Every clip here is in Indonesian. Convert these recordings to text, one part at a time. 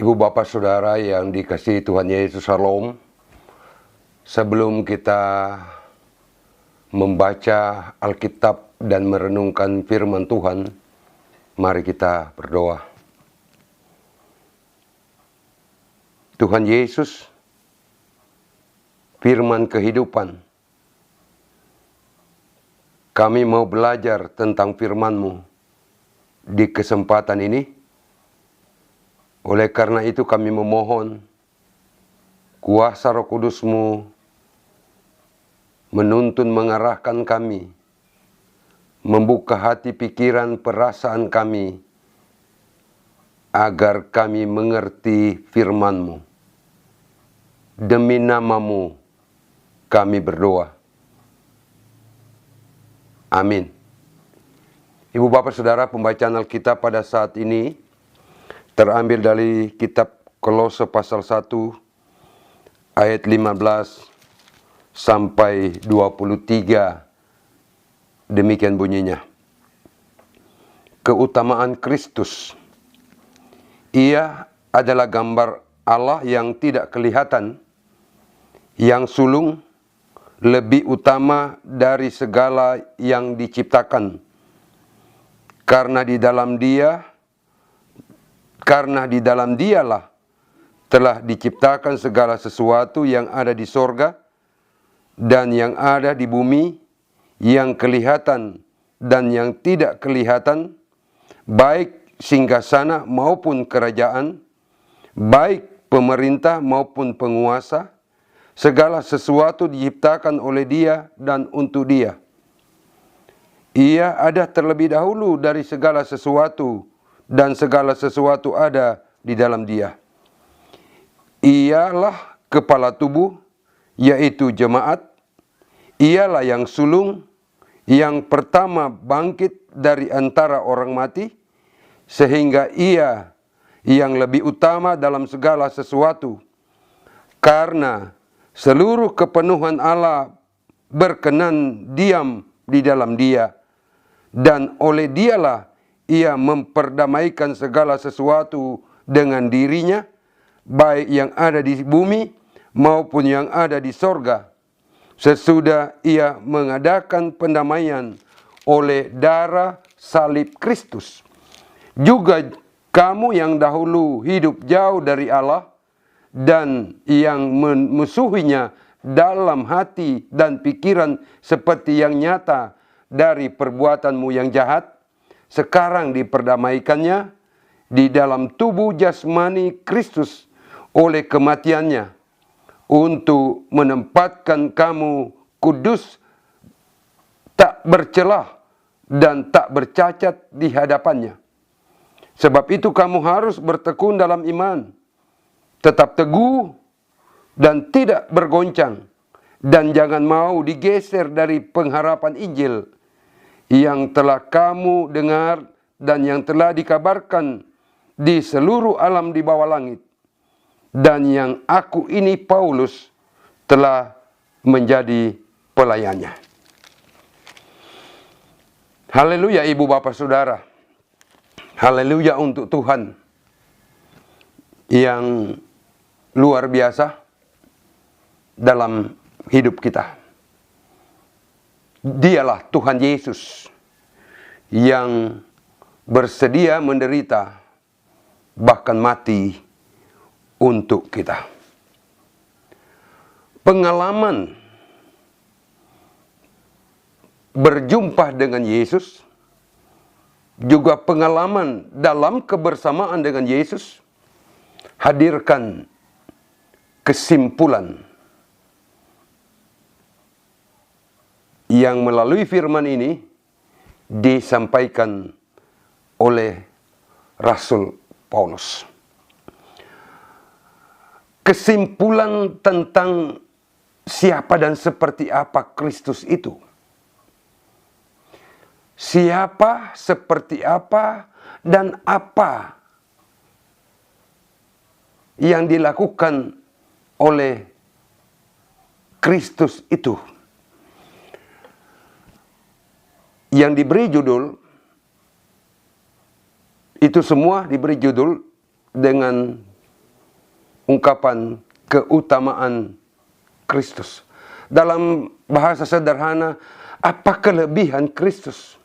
Ibu Bapak Saudara yang dikasihi Tuhan Yesus, Shalom. Sebelum kita membaca Alkitab dan merenungkan firman Tuhan, mari kita berdoa. Tuhan Yesus, firman kehidupan, kami mau belajar tentang firman-Mu di kesempatan ini. Oleh karena itu kami memohon kuasa Roh Kudus-Mu menuntun mengarahkan kami, membuka hati pikiran perasaan kami, agar kami mengerti firman-Mu. Demi nama-Mu kami berdoa. Amin. Ibu Bapak Saudara, pembacaan Alkitab pada saat ini terambil dari kitab Kolose pasal 1 ayat 15 sampai 23. Demikian bunyinya. Keutamaan Kristus. Ia adalah gambar Allah yang tidak kelihatan, yang sulung, lebih utama dari segala yang diciptakan. Karena di dalam Dialah telah diciptakan segala sesuatu yang ada di sorga dan yang ada di bumi, yang kelihatan dan yang tidak kelihatan, baik singgasana maupun kerajaan, baik pemerintah maupun penguasa. Segala sesuatu diciptakan oleh Dia dan untuk Dia. Ia ada terlebih dahulu dari segala sesuatu, dan segala sesuatu ada di dalam Dia. Ialah kepala tubuh, yaitu jemaat. Ialah yang sulung, yang pertama bangkit dari antara orang mati, sehingga Ia yang lebih utama dalam segala sesuatu. Karena seluruh kepenuhan Allah berkenan diam di dalam Dia, dan oleh Dialah Ia memperdamaikan segala sesuatu dengan dirinya, baik yang ada di bumi maupun yang ada di sorga, sesudah Ia mengadakan pendamaian oleh darah salib Kristus. Juga kamu yang dahulu hidup jauh dari Allah dan yang memusuhinya dalam hati dan pikiran seperti yang nyata dari perbuatanmu yang jahat, sekarang diperdamaikannya di dalam tubuh jasmani Kristus oleh kematiannya, untuk menempatkan kamu kudus, tak bercelah dan tak bercacat di hadapannya. Sebab itu kamu harus bertekun dalam iman, tetap teguh dan tidak bergoncang, dan jangan mau digeser dari pengharapan Injil yang telah kamu dengar dan yang telah dikabarkan di seluruh alam di bawah langit, dan yang aku ini Paulus telah menjadi pelayannya. Haleluya Ibu Bapak Saudara. Haleluya untuk Tuhan yang luar biasa dalam hidup kita. Dialah Tuhan Yesus yang bersedia menderita, bahkan mati untuk kita. Pengalaman berjumpa dengan Yesus, juga pengalaman dalam kebersamaan dengan Yesus, hadirkan kesimpulan yang melalui firman ini disampaikan oleh Rasul Paulus. Kesimpulan tentang siapa dan seperti apa Kristus itu. Siapa, seperti apa, dan apa yang dilakukan oleh Kristus itu. Yang diberi judul, itu semua diberi judul dengan ungkapan keutamaan Kristus. Dalam bahasa sederhana, apa kelebihan Kristus?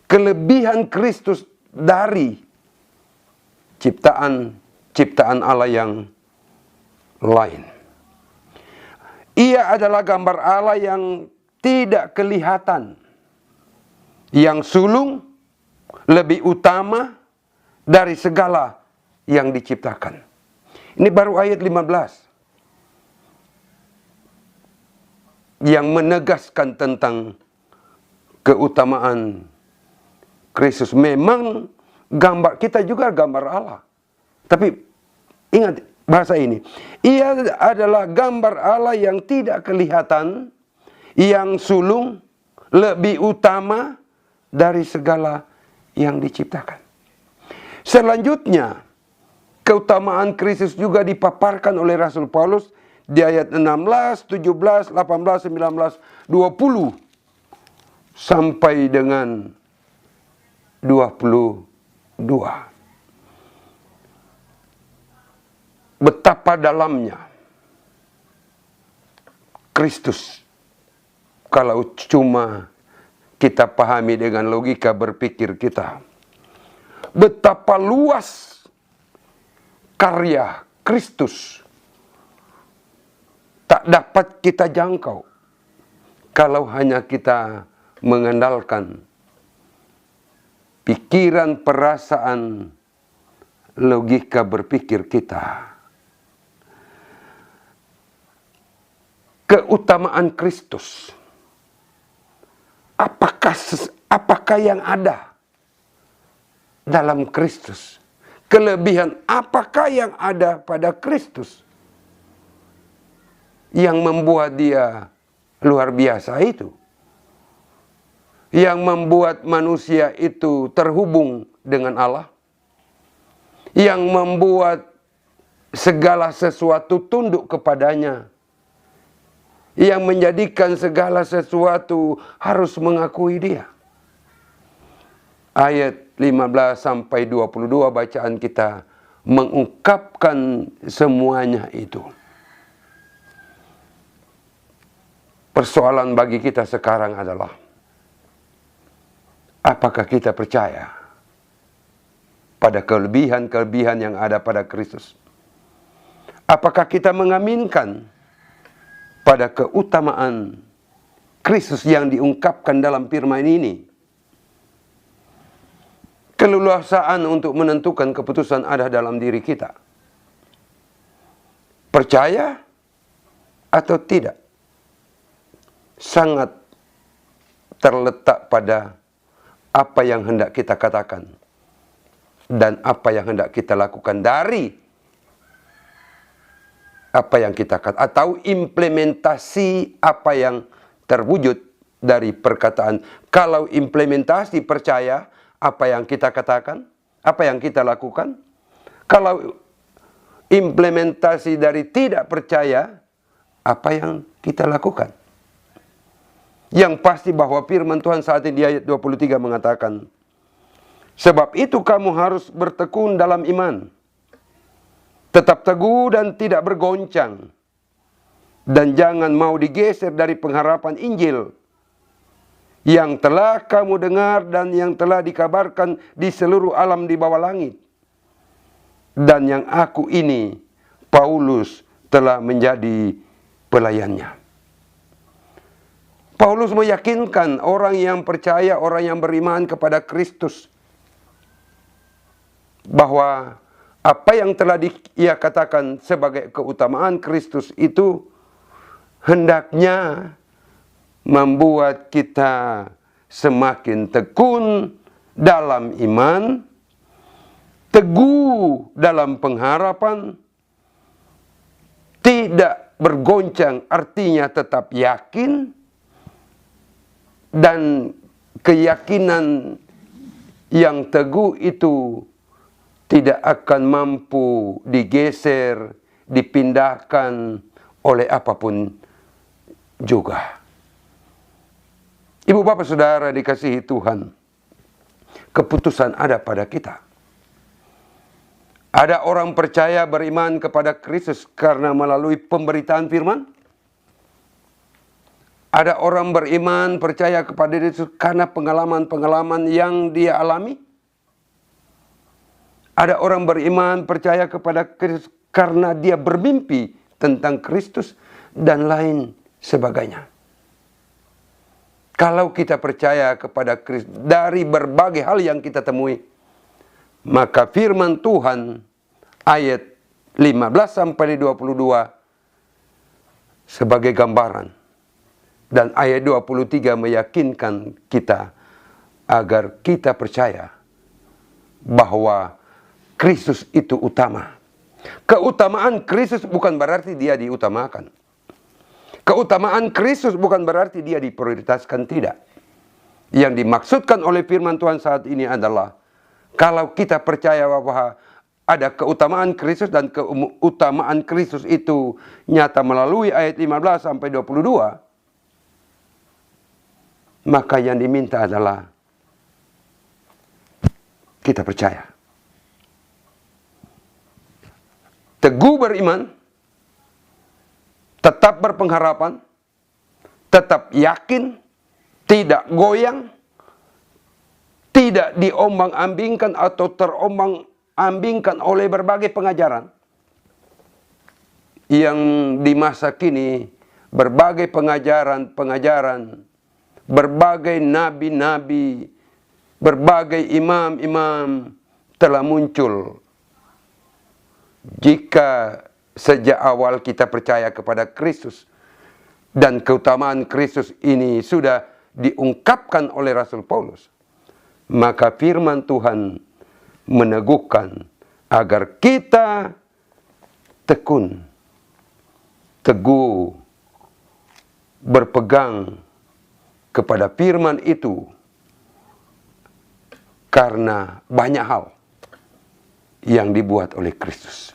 Kelebihan Kristus dari ciptaan Allah yang lain. Ia adalah gambar Allah yang tidak kelihatan, yang sulung, lebih utama dari segala yang diciptakan. Ini baru ayat 15 yang menegaskan tentang keutamaan Kristus. Memang gambar kita juga gambar Allah. Tapi ingat bahasa ini. Ia adalah gambar Allah yang tidak kelihatan, yang sulung, lebih utama dari segala yang diciptakan. Selanjutnya, keutamaan Kristus juga dipaparkan oleh Rasul Paulus di ayat 16, 17, 18, 19, 20 sampai dengan 22. Betapa dalamnya Kristus kalau cuma kita pahami dengan logika berpikir kita. Betapa luas karya Kristus tak dapat kita jangkau kalau hanya kita mengandalkan pikiran, perasaan, logika berpikir kita. Keutamaan Kristus, apakah yang ada dalam Kristus? Kelebihan apakah yang ada pada Kristus yang membuat dia luar biasa itu? Yang membuat manusia itu terhubung dengan Allah? Yang membuat segala sesuatu tunduk kepadanya? Yang menjadikan segala sesuatu harus mengakui dia? Ayat 15 sampai 22 bacaan kita mengungkapkan semuanya itu. Persoalan bagi kita sekarang adalah, apakah kita percaya pada kelebihan-kelebihan yang ada pada Kristus? Apakah kita mengaminkan pada keutamaan Kristus yang diungkapkan dalam firman ini? Keleluasaan untuk menentukan keputusan ada dalam diri kita. Percaya atau tidak? Sangat terletak pada apa yang hendak kita katakan dan apa yang hendak kita lakukan dari apa yang kita katakan, atau implementasi apa yang terwujud dari perkataan. Kalau implementasi percaya, apa yang kita katakan, apa yang kita lakukan. Kalau implementasi dari tidak percaya, apa yang kita lakukan. Yang pasti bahwa firman Tuhan saat ini di ayat 23 mengatakan, sebab itu kamu harus bertekun dalam iman, tetap teguh dan tidak bergoncang, dan jangan mau digeser dari pengharapan Injil yang telah kamu dengar dan yang telah dikabarkan di seluruh alam di bawah langit, dan yang aku ini, Paulus, telah menjadi pelayannya. Paulus meyakinkan orang yang percaya, orang yang beriman kepada Kristus, bahwa apa yang telah ia katakan sebagai keutamaan Kristus itu hendaknya membuat kita semakin tekun dalam iman, teguh dalam pengharapan, tidak bergoncang artinya tetap yakin, dan keyakinan yang teguh itu tidak akan mampu digeser, dipindahkan oleh apapun juga. Ibu bapak saudara dikasihi Tuhan, keputusan ada pada kita. Ada orang percaya beriman kepada Kristus karena melalui pemberitaan firman. Ada orang beriman percaya kepada Yesus karena pengalaman-pengalaman yang dia alami. Ada orang beriman percaya kepada Kristus karena dia bermimpi tentang Kristus dan lain sebagainya. Kalau kita percaya kepada Kristus dari berbagai hal yang kita temui, maka firman Tuhan ayat 15 sampai 22 sebagai gambaran. Dan ayat 23 meyakinkan kita agar kita percaya bahwa Kristus itu utama. Keutamaan Kristus bukan berarti dia diutamakan. Keutamaan Kristus bukan berarti dia diprioritaskan, tidak. Yang dimaksudkan oleh firman Tuhan saat ini adalah kalau kita percaya bahwa ada keutamaan Kristus dan keutamaan Kristus itu nyata melalui ayat 15 sampai 22, maka yang diminta adalah kita percaya. Teguh beriman, tetap berpengharapan, tetap yakin, tidak goyang, tidak diombang-ambingkan atau terombang-ambingkan oleh berbagai pengajaran. Yang di masa kini berbagai pengajaran, berbagai nabi-nabi, berbagai imam-imam telah muncul. Jika sejak awal kita percaya kepada Kristus dan keutamaan Kristus ini sudah diungkapkan oleh Rasul Paulus, maka firman Tuhan meneguhkan agar kita tekun, teguh, berpegang kepada firman itu karena banyak hal yang dibuat oleh Kristus.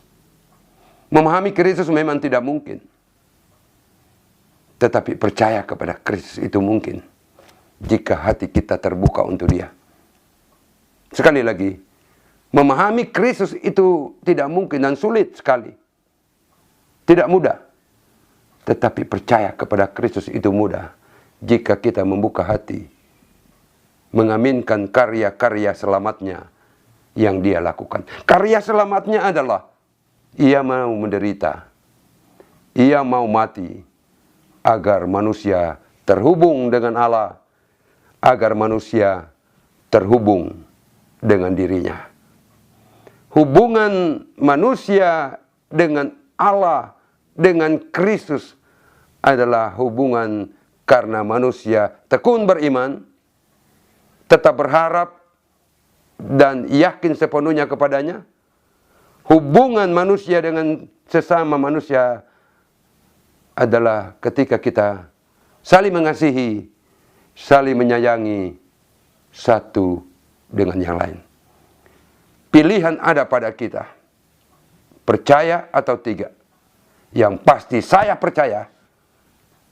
Memahami Kristus memang tidak mungkin, tetapi percaya kepada Kristus itu mungkin jika hati kita terbuka untuk Dia. Sekali lagi, memahami Kristus itu tidak mungkin dan sulit sekali, tidak mudah. Tetapi percaya kepada Kristus itu mudah jika kita membuka hati, mengaminkan karya-karya selamatnya yang Dia lakukan. Karya selamatnya adalah Ia mau menderita, Ia mau mati, agar manusia terhubung dengan Allah, agar manusia terhubung dengan dirinya. Hubungan manusia dengan Allah, dengan Kristus adalah hubungan karena manusia tekun beriman, tetap berharap dan yakin sepenuhnya kepadanya. Hubungan manusia dengan sesama manusia adalah ketika kita saling mengasihi, saling menyayangi satu dengan yang lain. Pilihan ada pada kita, percaya atau tidak. Yang pasti saya percaya,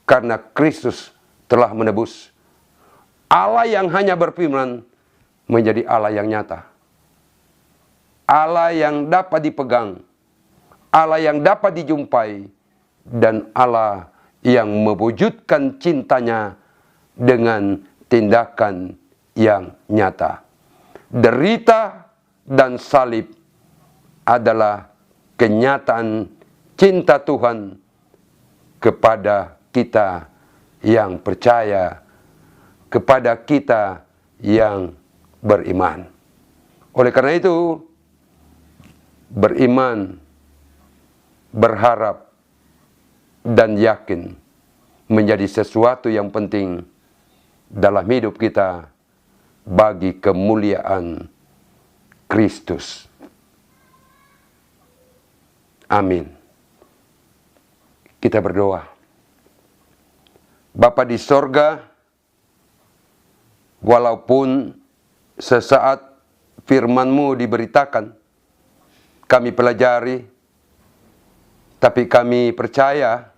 karena Kristus telah menebus. Allah yang hanya berfirman menjadi Allah yang nyata. Allah yang dapat dipegang. Allah yang dapat dijumpai. Dan Allah yang mewujudkan cintanya dengan tindakan yang nyata. Derita dan salib adalah kenyataan cinta Tuhan kepada kita yang percaya, kepada kita yang beriman. Oleh karena itu, beriman, berharap, dan yakin menjadi sesuatu yang penting dalam hidup kita bagi kemuliaan Kristus. Amin. Kita berdoa. Bapa di sorga, walaupun sesaat firman-Mu diberitakan, kami pelajari, tapi kami percaya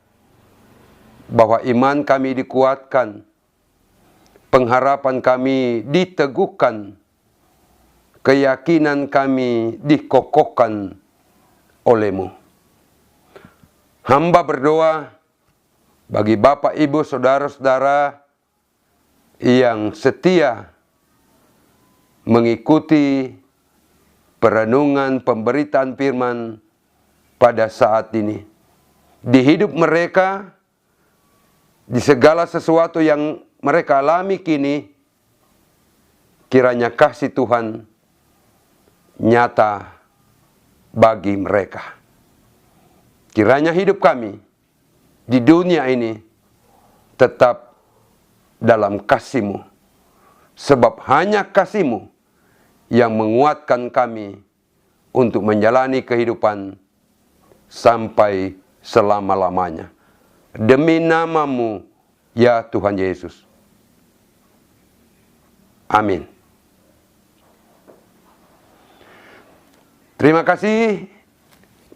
bahwa iman kami dikuatkan, pengharapan kami diteguhkan, keyakinan kami dikokohkan oleh-Mu. Hamba berdoa bagi Bapak, Ibu, Saudara-saudara yang setia mengikuti perenungan pemberitaan firman pada saat ini. Di hidup mereka, di segala sesuatu yang mereka alami kini, kiranya kasih Tuhan nyata bagi mereka. Kiranya hidup kami di dunia ini tetap dalam kasih-Mu, sebab hanya kasih-Mu yang menguatkan kami untuk menjalani kehidupan sampai selama-lamanya. Demi nama-Mu, ya Tuhan Yesus. Amin. Terima kasih.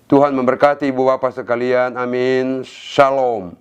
Tuhan memberkati ibu bapak sekalian. Amin. Shalom.